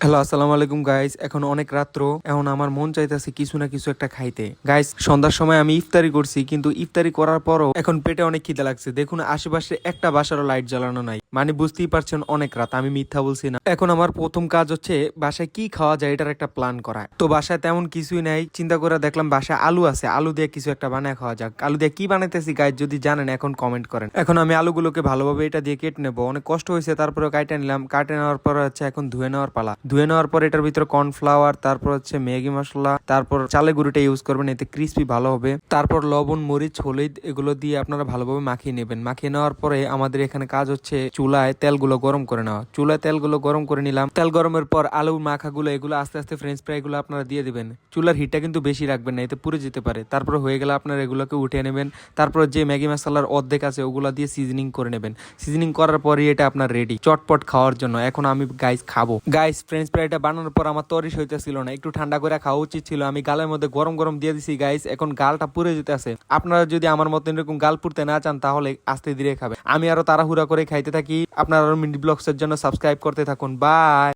Hello, আসসালামু আলাইকুম guys. এখন অনেক রাত্র, এখন আমার মন চাইতেছে কিছু না কিছু একটা খাইতে। গাইস, সন্ধ্যার সময় আমি ইফতারি করছি, কিন্তু ইফতারি করার পরও এখন পেটে অনেক খিদে লাগছে। দেখুন, আশেপাশে একটা বাসারও লাইট জ্বালানো নাই, মানে বুঝতেই পারছেন অনেক রাত, আমি মিথ্যা বলছি না। এখন আমার প্রথম কাজ হচ্ছে বাসায় কি খাওয়া যায় এটার একটা প্ল্যান করা। তো বাসায় তেমন কিছুই নাই, চিন্তা করে দেখলাম বাসায় আলু আছে, আলু দিয়ে কিছু একটা বানায় খাওয়া যাক। আলু দিয়ে কি বানাইতেছি গাইস যদি জানেন এখন কমেন্ট করেন। এখন আমি আলুগুলোকে ভালোভাবে এটা দিয়ে কেটে নেবো, অনেক কষ্ট হয়েছে, তারপরে কাটে নিলাম। কাটে নেওয়ার পর হচ্ছে এখন ধুয়ে নেওয়ার পালা। ধুয়ে নেওয়ার পর এটার ভিতরে কর্নফ্লাওয়ার, তারপর হচ্ছে ম্যাগি মশলা, তারপর চালের গুঁড়োটা ইউজ করবেন, এতে ক্রিস্পি ভালো হবে। তারপর লবণ, মরিচ, হলুদ এগুলো দিয়ে আপনারা ভালোভাবে মাখিয়ে নেবেন। মাখিয়ে নেওয়ার পরে আমাদের এখানে কাজ হচ্ছে চুলায় তেলগুলো গরম করে নেওয়া। চুলায় তেলগুলো গরম করে নিলাম। তেল গরমের পর আলু মাখাগুলো এগুলো আস্তে আস্তে ফ্রেঞ্চ ফ্রাই গুলো আপনারা দিয়ে দিবেন। চুলার হিটটা কিন্তু বেশি রাখবেন না, এতে পুড়ে যেতে পারে। তারপর হয়ে গেলে আপনারা এগুলোকে উঠিয়ে নেবেন। তারপর যে ম্যাগি মশলার অর্ধেক আছে ওগুলো দিয়ে সিজনিং করে নেবেন। সিজনিং করার পরে এটা আপনার রেডি চটপট খাওয়ার জন্য। এখন আমি গাইস খাবো। গাইস, ফ্রেঞ্চ ফ্রাইটা বানানোর পর আমার তরিস হইতেছিল না, একটু ঠান্ডা করে খাওয়া উচিত ছিল। আমি গালের মধ্যে গরম গরম দিয়ে দিছি গাইস, এখন গালটা পুড়ে যেতে আছে। আপনারা যদি আমার মতো এরকম গাল পুড়তে না চান তাহলে আস্তে ধীরে খাবে। আমি আরো তাড়াহুড়া করে খাইতে থাকি। আপনারা আরো মিনি ব্লগস এর জন্য সাবস্ক্রাইব করতে থাকুন। বাই।